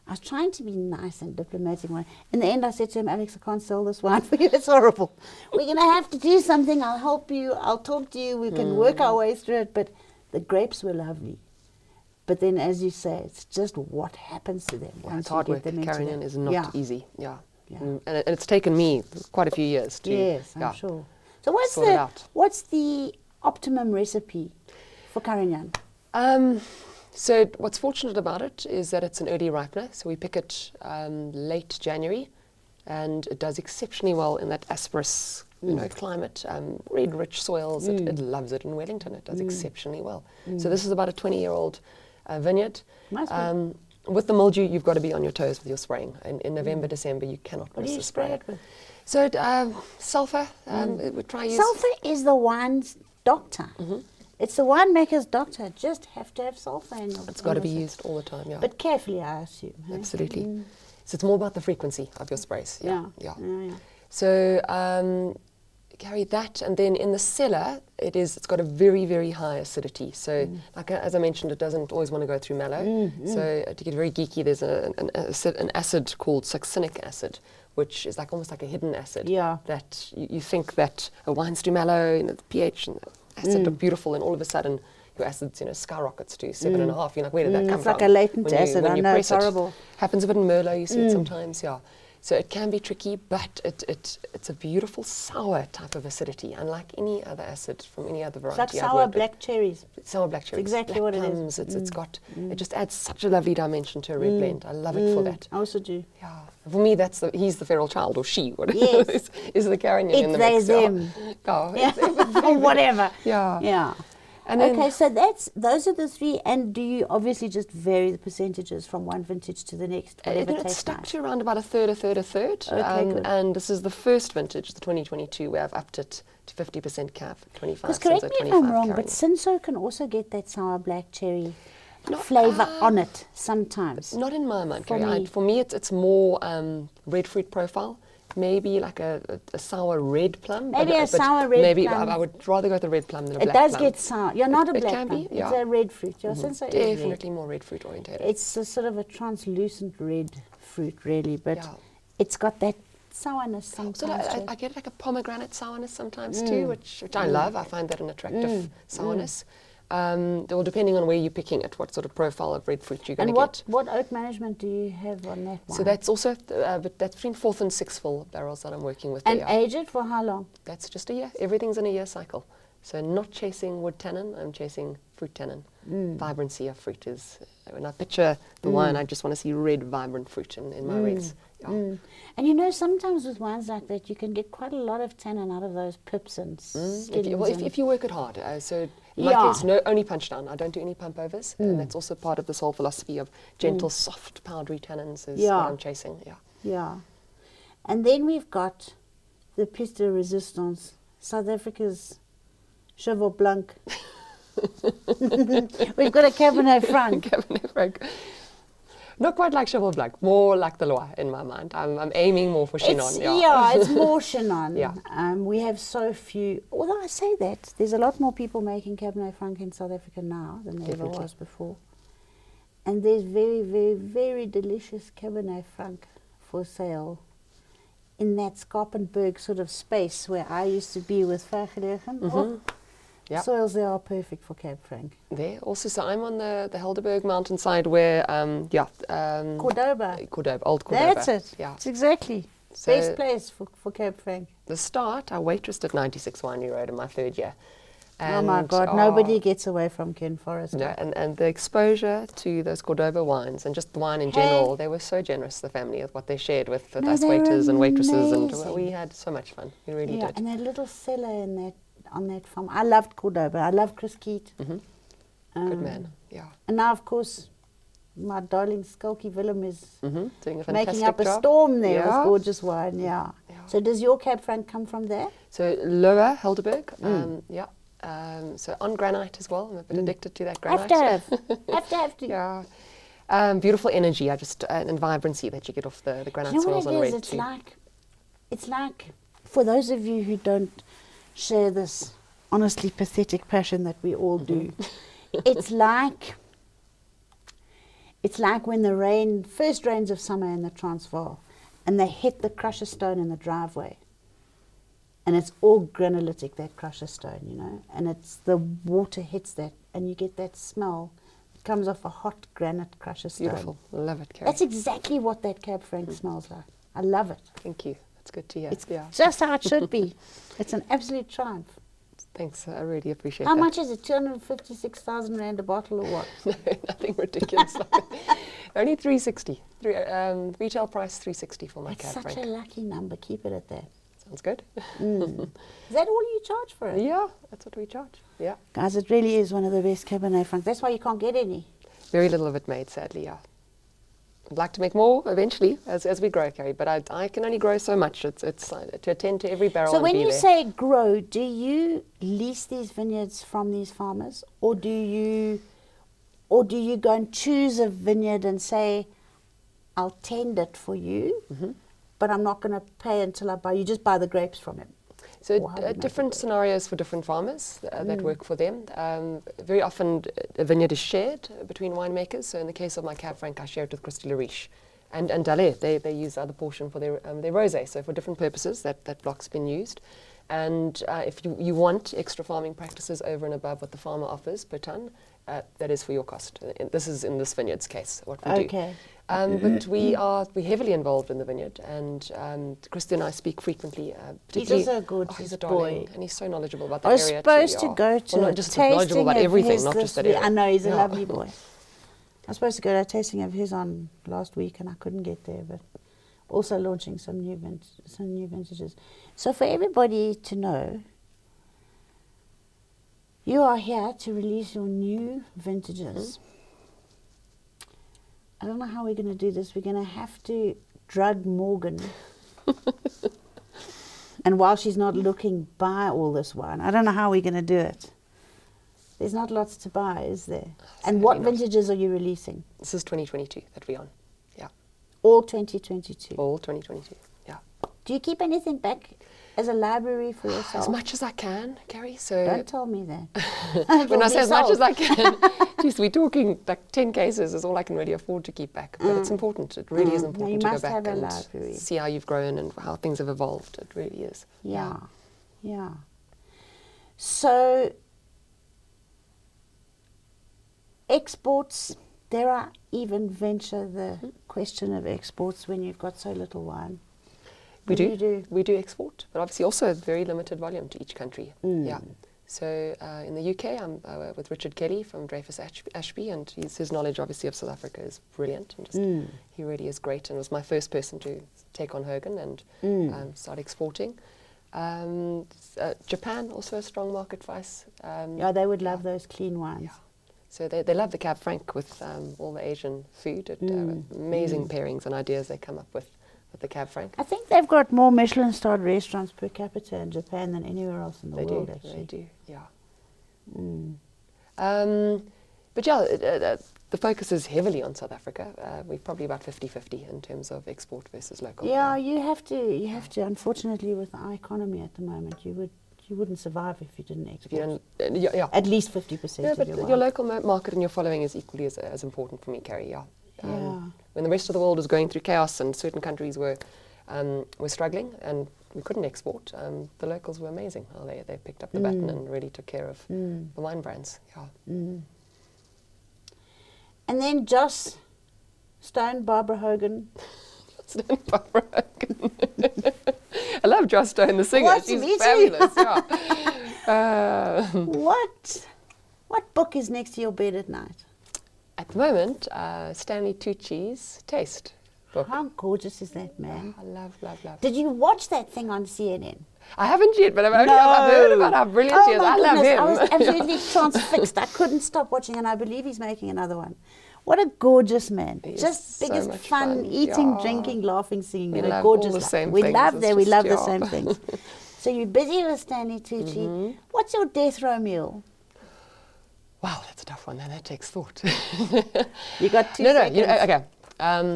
I was trying to be nice and diplomatic. In the end, I said to him, Alex, I can't sell this wine for you. It's horrible. We're going to have to do something. I'll help you. I'll talk to you. We can work our way through it. But the grapes were lovely. But then, as you say, it's just what happens to them Yeah, once it's you hard get work. them into Carignan them. is not Yeah. easy. Yeah. Yeah. And it's taken me quite a few years to Yes, I'm sure. So sort it out. what's the optimum recipe for Carignan? So what's fortunate about it is that it's an early ripener. So we pick it late January, and it does exceptionally well in that Asperus climate, red rich soils. It loves it in Wellington. It does exceptionally well. So this is about a 20-year-old vineyard. Nice one. With the mildew, you've got to be on your toes with your spraying. In November, December, you cannot What do miss you the spray spray. it with? So sulfur, we try use. Sulfur is the wine's doctor. It's the winemaker's doctor. Just have to have sulfur in your It's got to be recipe. used all the time, yeah. But carefully, I assume. Hey? Absolutely. So it's more about the frequency of your sprays. Yeah. Yeah. So carry that, and then in the cellar, it's got a very, very high acidity. So, as I mentioned, it doesn't always want to go through mallow. So to get very geeky, there's an acid called succinic acid, which is almost like a hidden acid. Yeah. That you think that a wine's too mellow, the pH and the acid look beautiful, and all of a sudden your acids, skyrockets to 7.5. You're like, where did that come It's from? like a latent When you- acid. when I you know, press it's horrible. Happens a bit in Merlot, you see it sometimes, yeah. So it can be tricky, but it's a beautiful sour type of acidity, unlike any other acid from any other It's variety. like I've sour worked with. black cherries. Sour black cherries. exactly black what it is. plums. It's got, it just adds such a lovely dimension to a red blend. I love it for that. I also do. Yeah. For me, he's the feral child, or she, whatever Yes. is the Carignan in It's the they, mix. them. Yeah. Yeah. It's Or whatever. Yeah. Yeah. And then, Okay, so those are the three. And do you obviously just vary the percentages from one vintage to the next? Whatever it's tastes stuck nice? to around about a third. Okay, good. And this is the first vintage, the 2022, where I've upped it to 50% cab, 25. Because correct me Cinsault, if I'm 25 wrong, but Carignan. Cinsault can also get that sour black cherry Not- flavour on it sometimes. Not in my mind, For Carrie. me. For me, it's more red fruit profile. Maybe like a sour red plum. Maybe but a sour red maybe plum. I would rather go with the red plum than a It black does plum. get sour. You're not a It black can plum. be, yeah. It's a red fruit. Your Cinsault is red. Definitely more red fruit oriented. It's a sort of a translucent red fruit, really, but Yeah. it's got that sourness So sometimes. to it. I get like a pomegranate sourness sometimes too, which I love. I find that an attractive sourness. Well, depending on where you're picking it, what sort of profile of red fruit you're going to get. And what oak management do you have on that one? So that's also, but that's between 4th and 6th fill barrels that I'm working with. And there. age it for how long? That's just a year. Everything's in a year cycle. So not chasing wood tannin, I'm chasing fruit tannin. Vibrancy of fruit is, when I picture the wine, I just want to see red, vibrant fruit in my reds. Yeah. And you know, sometimes with wines like that, you can get quite a lot of tannin out of those pips and skins. If you work it hard. So in my case, only punch down. I don't do any pump overs. And that's also part of this whole philosophy of gentle, soft, powdery tannins is what I'm chasing. Yeah. And then we've got the pièce de résistance, South Africa's Cheval Blanc. We've got a Cabernet Franc. Cabernet Franc. Not quite like Cheval Blanc, more like the Loire in my mind. I'm aiming more for Chenin. It's more Chenin. We have so few, although I say that, there's a lot more people making Cabernet Franc in South Africa now than there ever was before. And there's very, very, very delicious Cabernet Franc for sale in that Skarpenberg sort of space where I used to be with Vergelegen. Soils there are perfect for Cab Franc. There also, so I'm on the Helderberg mountainside where, Cordoba, old Cordoba. That's it. Yeah. It's exactly. So Best place for Cab Franc. The start, I waitressed at 96 Winery Road in my 3rd year. And oh my God, nobody gets away from Ken Forrest. No, and the exposure to those Cordoba wines and just the wine in general, they were so generous, the family, of what they shared with us waiters and waitresses. And we had so much fun. We really did. And that little cellar on that farm. I loved Cordoba. I love Chris Keat. Good man, yeah. And now, of course, my darling Skulky Willem is doing a making up job. a storm there with gorgeous wine, So does your Cab Franc come from there? So Lower Helderberg, so on granite as well. I'm a bit addicted to that granite. Have to. Yeah. Beautiful energy, and vibrancy that you get off the granite soils on red too. It's like, for those of you who don't share this honestly pathetic passion that we all do, it's like when the first rains of summer in the Transvaal, and they hit the crusher stone in the driveway. And it's all granitic, that crusher stone, and it's the water hits that, and you get that smell. It comes off a hot granite crusher stone. Beautiful. Love it, Carrie. That's exactly what that Cab Franc smells like. I love it. Thank you. That's good to hear. It's just how it should be. It's an absolute triumph. Thanks. I really appreciate How that. much is it? 256,000 Rand a bottle or what? No, nothing ridiculous. Only 360. Retail price 360 for my Cab Franc. It's such a lucky number. Keep it at that. Sounds good. Is that all you charge for it? Yeah, that's what we charge. Yeah. Guys, it really is one of the best Cabernet Franc. That's why you can't get any. Very little of it made, sadly, I'd like to make more eventually as we grow, Carrie, but I can only grow so much. It's to attend to every barrel. So when you there. say grow, do you lease these vineyards from these farmers, or do you go and choose a vineyard and say, I'll tend it for you, but I'm not going to pay until I buy? You just buy the grapes from him. So different scenarios for different farmers that work for them. Very often a vineyard is shared between winemakers. So in the case of my Cab Franc, I share it with Christy Lariche. And Dalet, they use the other portion for their rosé. So for different purposes, that block's been used. And if you want extra farming practices over and above what the farmer offers per tonne, that is for your cost. This is in this vineyard's case, what we do. But we're heavily involved in the vineyard, and Christy and I speak frequently. He's also a good he's a boy. darling, and he's so knowledgeable about the I was area. supposed to go to not a just tasting knowledgeable about of everything, his not this just that week. area. I know, he's a lovely boy. I was supposed to go to a tasting of his on last week, and I couldn't get there, but also launching some new vintages. So for everybody to know, you are here to release your new vintages. I don't know how we're going to do this. We're going to have to drug Morgan. And while she's not looking, buy all this wine. I don't know how we're going to do it. There's not lots to buy, is there? And what vintages are you releasing? This is 2022 that we're on. Yeah. All 2022? All 2022, yeah. Do you keep anything back as a library for yourself? As much as I can, Carrie. So Don't tell me that. when I say as much as I can, geez, we're talking like 10 cases is all I can really afford to keep back. But it's important. It really is important to go back and library. see how you've grown and how things have evolved. It really is. Yeah. So exports, dare I even venture the question of exports when you've got so little wine? We do export, but obviously also very limited volume to each country. Yeah. So in the UK, I'm with Richard Kelly from Dreyfus Ashby, and his knowledge obviously of South Africa is brilliant, and just he really is great, and was my first person to take on Hogan and start exporting. Japan, also a strong market for us. They would love those clean wines. Yeah. So they love the Cab Franc with all the Asian food. Amazing pairings and ideas they come up with the Cab Franc. I think they've got more Michelin-starred restaurants per capita in Japan than anywhere else in the world, actually. They do, yeah. But yeah, the focus is heavily on South Africa. We're probably about 50-50 in terms of export versus local. Yeah, you have to. Unfortunately, with our economy at the moment, you wouldn't survive if you didn't export. At least 50% but your local market and your following is equally as important for me, Carrie, When the rest of the world was going through chaos and certain countries were struggling and we couldn't export, the locals were amazing. They picked up the baton and really took care of the wine brands. And then Jos, Stone, Barbara Hogan. Barbara Hogan. I love Jos Stone, the singer. She's fabulous. What book is next to your bed at night? At the moment, Stanley Tucci's Taste book. How gorgeous is that, man? I love. Did you watch that thing on CNN? I haven't yet, but I've heard about how brilliant he is. I love him. I was absolutely transfixed. I couldn't stop watching, and I believe he's making another one. What a gorgeous man. Just biggest fun, eating, drinking, laughing, singing. We love gorgeous all the same We things. love that. We love the same things. So you're busy with Stanley Tucci. What's your death row meal? Wow, that's a tough one. That takes thought. You got 2 seconds. Okay.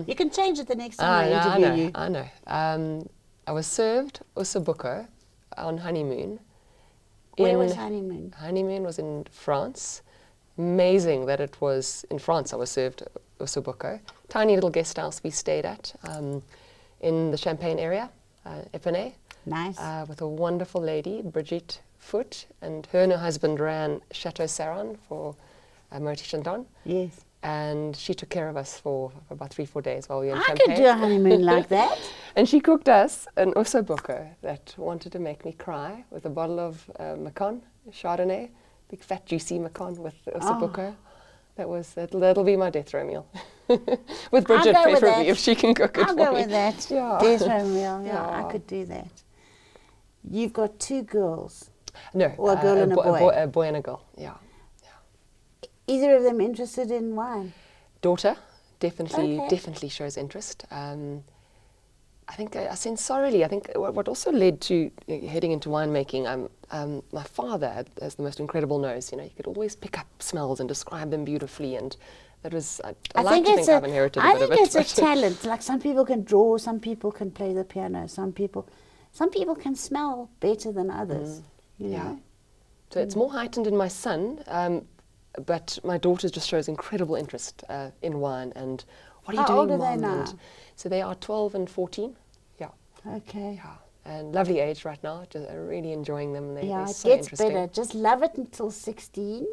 You can change it the next time I interview you. I know. I was served ossobuco on honeymoon. Where was honeymoon? Honeymoon was in France. Amazing that it was in France. I was served ossobuco. Tiny little guest house we stayed at in the Champagne area, Epinay. Nice. With a wonderful lady, Brigitte Foot, and her husband ran Chateau Saron for Moët Chandon. Yes. And she took care of us for about 3-4 days while we were in I Champagne. could do a honeymoon like that. And she cooked us an ossobuco that wanted to make me cry with a bottle of Macon, Chardonnay, big fat juicy Macon with ossobuco. That'll be my death row meal. With Bridget, preferably, if she can cook it for me. I'll go with that. Yeah. Death row meal, I could do that. You've got 2 girls. No. Or a girl and a boy. A boy and a girl, yeah. Either of them interested in wine? Daughter, definitely shows interest. I think sensorily, I think what also led to heading into winemaking, my father has the most incredible nose. You could always pick up smells and describe them beautifully, and that was, I like to think I've inherited a bit of it. I think it's a talent. Like some people can draw, some people can play the piano, some people can smell better than others. You know? So it's more heightened in my son, but my daughter just shows incredible interest in wine and what are you doing, Mom? How old are they now? So they are 12 and 14. Yeah. Okay. Yeah. And lovely age right now. Just really enjoying them. They're it so gets interesting. better. Just love it until 16.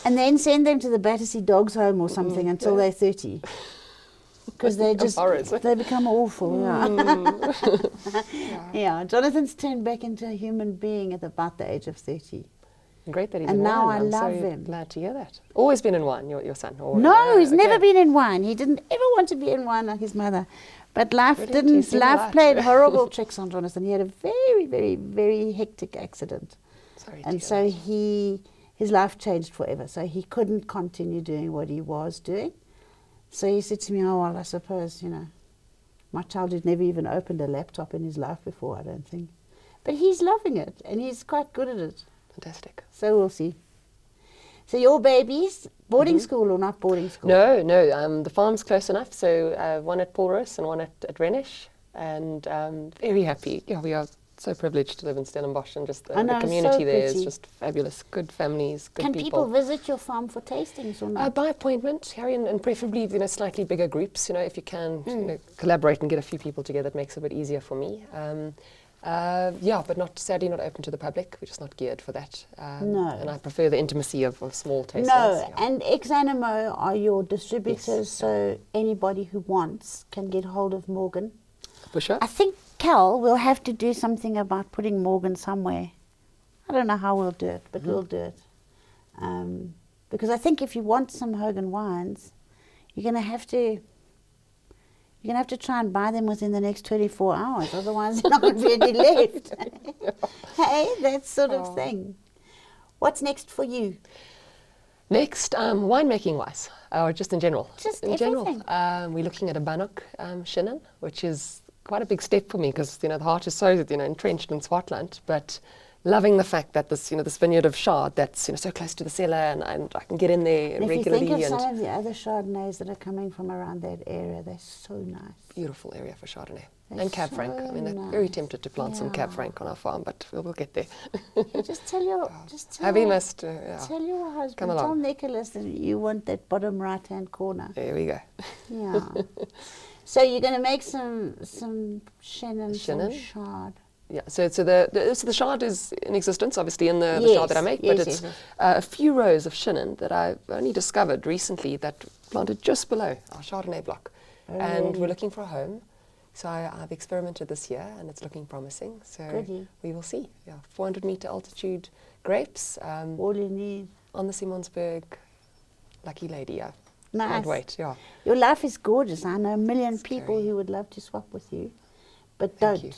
And then send them to the Battersea Dogs Home or something until they're 30. Because they become awful. Yeah. Jonathan's turned back into a human being at about the age of 30. Great that he's and in now wine. I love so him. Glad to hear that. Always been in wine, your son? Or no, he's never been in wine. He didn't ever want to be in wine like his mother. But life played horrible tricks on Jonathan. He had a very, very, very hectic accident. Sorry and so his life changed forever. So he couldn't continue doing what he was doing. So he said to me, oh, well, I suppose, my child had never even opened a laptop in his life before, I don't think. But he's loving it, and he's quite good at it. Fantastic. So we'll see. So your babies, boarding school or not boarding school? No. The farm's close enough. So one at Paul Roos and one at Renish. and very happy. Yeah, we are so privileged to live in Stellenbosch, and just the I know, community so there is pretty. just fabulous. Good families, good Can people. people visit your farm for tastings or not? By appointment, Harry, and preferably slightly bigger groups. If you can collaborate and get a few people together, it makes it a bit easier for me. But sadly not open to the public. We're just not geared for that. No. And I prefer the intimacy of small tastings. No, yeah. and Exanimo are your distributors, Yes. so anybody who wants can get hold of Morgan. For sure. I think, Cal, we'll have to do something about putting Morgan somewhere. I don't know how we'll do it, but we'll do it. Because I think if you want some Hogan wines, you're going to have to try and buy them within the next 24 hours, otherwise there's not going to be any left. Hey, that sort of thing. What's next for you? Next, winemaking wise, or just in general? Just in everything. general. We're looking at a Bannock Chenin, which is quite a big step for me because the heart is so entrenched in Swartland, but loving the fact that this this vineyard of Chard that's so close to the cellar, and I can get in there And if regularly. you think of and some of the other Chardonnays that are coming from around that area, they're so nice. beautiful area for Chardonnay. They're And Cab so Franc. I mean, I'm very nice. tempted to plant some Cab Yeah. Franc on our farm, but we'll get there. Yeah, just tell your Have you missed? tell your husband, Come tell along. Nicholas that you want that bottom right hand corner. There we go. Yeah. So you're going to make some Chenin, some Chenin. Chard. Yeah, so the Chard is in existence, obviously, in the Chard that I make, but yes, it's yes. a few rows of Chenin that I've only discovered recently that planted just below our Chardonnay block. Oh, and really? we're looking for a home. So I've experimented this year, and it's looking promising. So Goody. we will see. Yeah, 400-meter altitude grapes All you need. on the Simonsberg. Lucky lady, yeah. Nice. Can't wait, yeah. Your life is gorgeous. I know a million people Scary. who would love to swap with you, but Thank don't. you.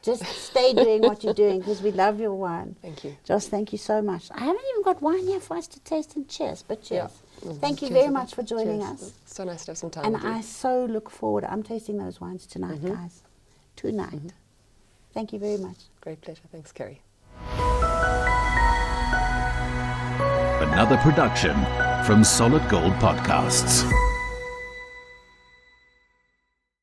Just stay doing what you're doing because we love your wine. Thank you. Joss, thank you so much. I haven't even got wine here for us to taste, and cheers, but cheers. Yeah. Thank you Cheers, very I much think. for joining Cheers. us. So nice to have some time And with you. I so look forward. I'm tasting those wines tonight, guys. Tonight. Thank you very much. Great pleasure. Thanks, Kerry. Another production from Solid Gold Podcasts.